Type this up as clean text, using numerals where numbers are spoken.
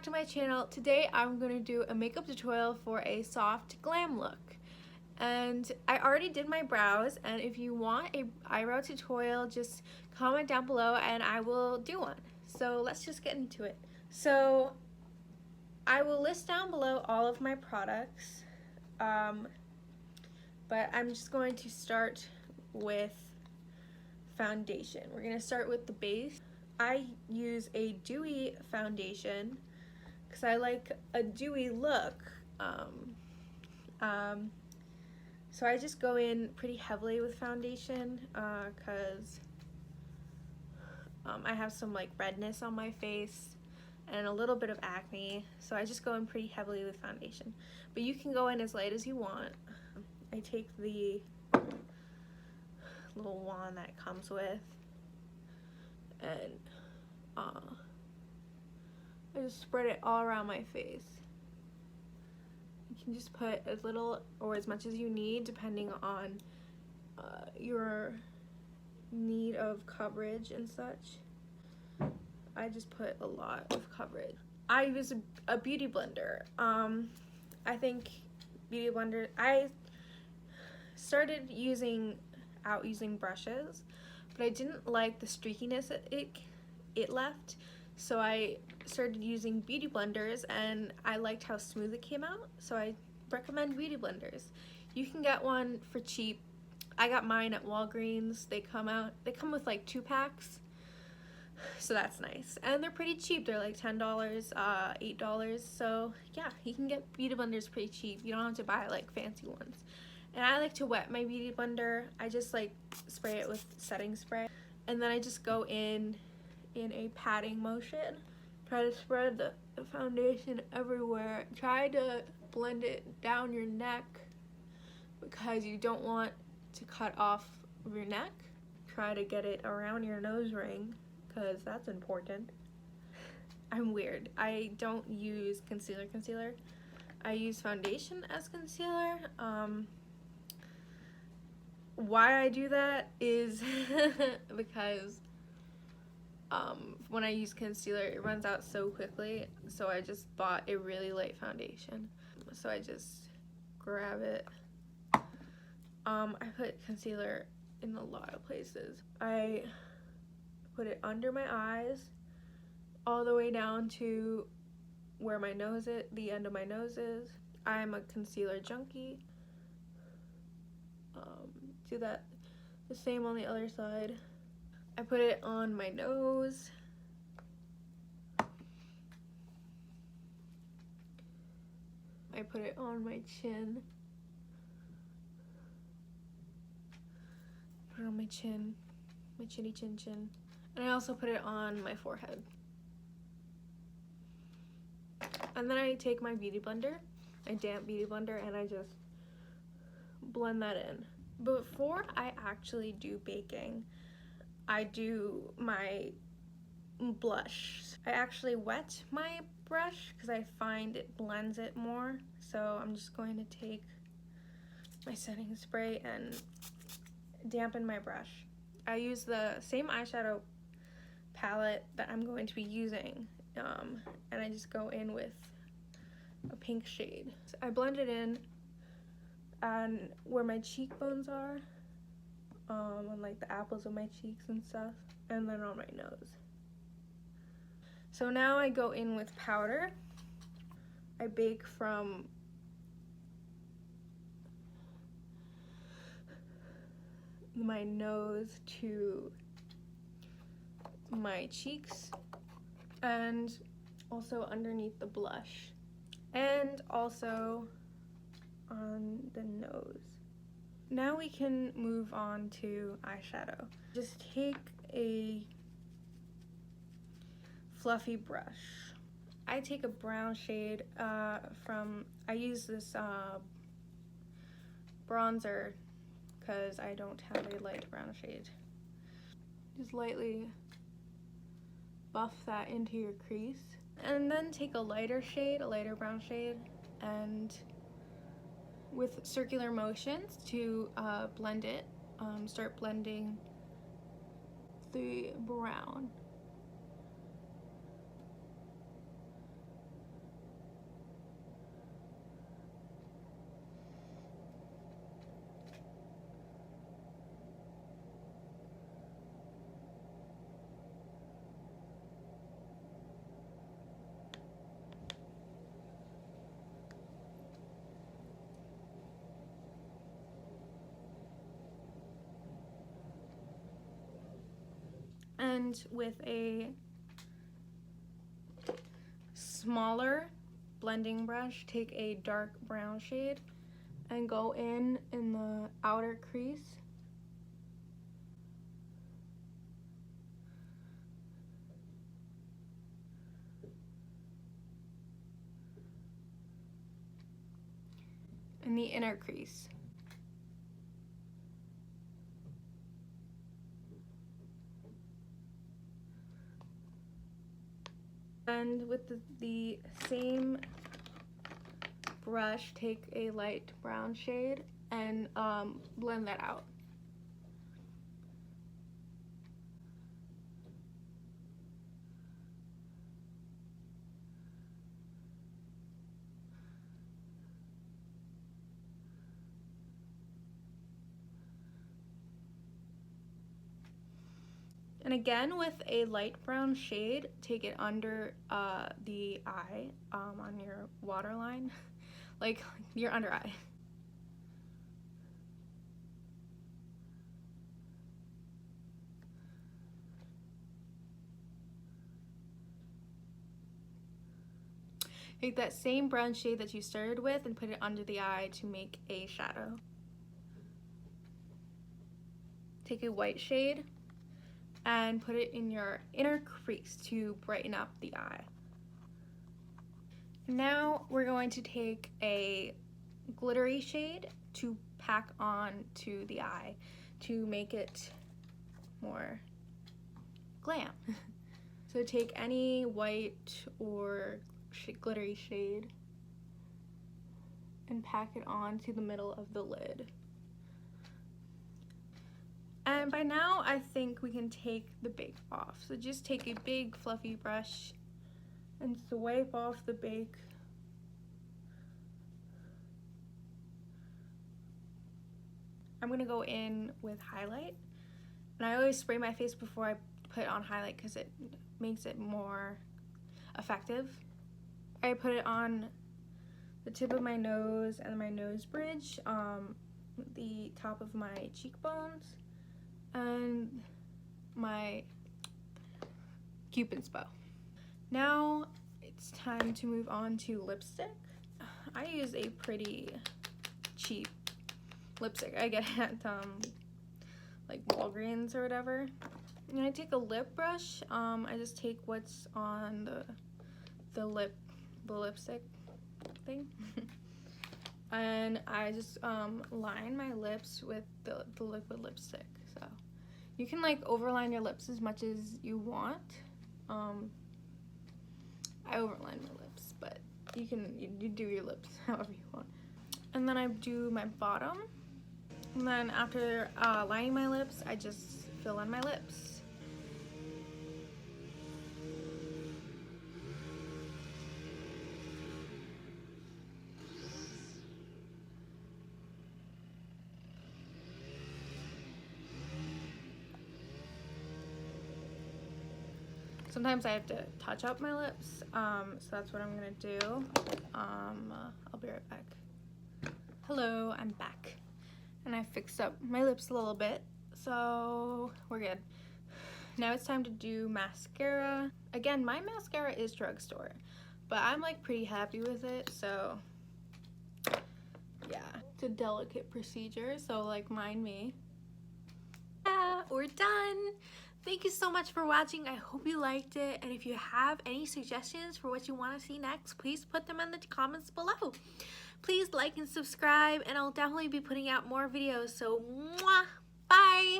back to my channel. Today I'm going to do a makeup tutorial for a soft glam look. And I already did my brows, and if you want a eyebrow tutorial, just comment down below and I will do one. So let's just get into it. So I will list down below all of my products, but I'm just going to start with foundation. We're going to start with the base. I use a dewy foundation because I like a dewy look. So I just go in pretty heavily with foundation because I have some like redness on my face and a little bit of acne, so I just go in pretty heavily with foundation. But you can go in as light as you want. I take the little wand that it comes with, and I just spread it all around my face. You can just put as little or as much as you need depending on your need of coverage and such. I just put a lot of coverage. I use a beauty blender. I think beauty blender, I started using brushes, but I didn't like the streakiness it left, so I started using beauty blenders and I liked how smooth it came out, so I recommend beauty blenders. You can get one for cheap. I got mine at Walgreens. They come with like 2 packs, so that's nice, and they're pretty cheap. They're like $10, $8, so yeah, you can get beauty blenders pretty cheap. You don't have to buy like fancy ones. And I like to wet my beauty blender. I just like spray it with setting spray, and then I just go in a patting motion. Try to spread the foundation everywhere. Try to blend it down your neck because you don't want to cut off your neck. Try to get it around your nose ring because that's important. I'm weird. I don't use concealer. I use foundation as concealer. Why I do that is because when I use concealer, it runs out so quickly, so I just bought a really light foundation. So I just grab it. I put concealer in a lot of places. I put it under my eyes, all the way down to where my nose is, the end of my nose is. I'm a concealer junkie. Do that the same on the other side. I put it on my nose. I put it on my chin. Put it on my chin, my chinny chin chin. And I also put it on my forehead. And then I take my beauty blender, a damp beauty blender, and I just blend that in. Before I actually do baking, I do my blush. I actually wet my brush because I find it blends it more. So I'm just going to take my setting spray and dampen my brush. I use the same eyeshadow palette that I'm going to be using, and I just go in with a pink shade. So I blend it in on where my cheekbones are, on like the apples of my cheeks and stuff, and then on my nose. So now I go in with powder. I bake from my nose to my cheeks, and also underneath the blush, and also on the nose. Now we can move on to eyeshadow. Just take a fluffy brush. I take a brown shade I use this bronzer because I don't have a light brown shade. Just lightly buff that into your crease, and then take a lighter brown shade, and with circular motions to blend it, start blending the brown. And with a smaller blending brush, take a dark brown shade and go in the outer crease. In the inner crease. And with the same brush, take a light brown shade and blend that out. And again, with a light brown shade, take it under the eye, on your waterline, like your under eye. Take that same brown shade that you started with and put it under the eye to make a shadow. Take a white shade and put it in your inner crease to brighten up the eye. Now we're going to take a glittery shade to pack on to the eye to make it more glam. So take any white or glittery shade and pack it on to the middle of the lid. And by now, I think we can take the bake off. So just take a big fluffy brush and swipe off the bake. I'm gonna go in with highlight. And I always spray my face before I put on highlight because it makes it more effective. I put it on the tip of my nose and my nose bridge, the top of my cheekbones, and my Cupid's bow. Now it's time to move on to lipstick. I use a pretty cheap lipstick I get at like Walgreens or whatever. And I take a lip brush. I just take what's on the lipstick thing. And I just line my lips with the liquid lipstick. So you can like overline your lips as much as you want. I overline my lips, but you do your lips however you want. And then I do my bottom. And then after lining my lips, I just fill in my lips. Sometimes I have to touch up my lips, so that's what I'm gonna do. I'll be right back. Hello, I'm back. And I fixed up my lips a little bit, so we're good. Now it's time to do mascara. Again, my mascara is drugstore, but I'm like pretty happy with it, so yeah. It's a delicate procedure, so like mind me. Yeah, we're done. Thank you so much for watching. I hope you liked it, and if you have any suggestions for what you want to see next, please put them in the comments below. Please like and subscribe, and I'll definitely be putting out more videos. So, mwah, bye!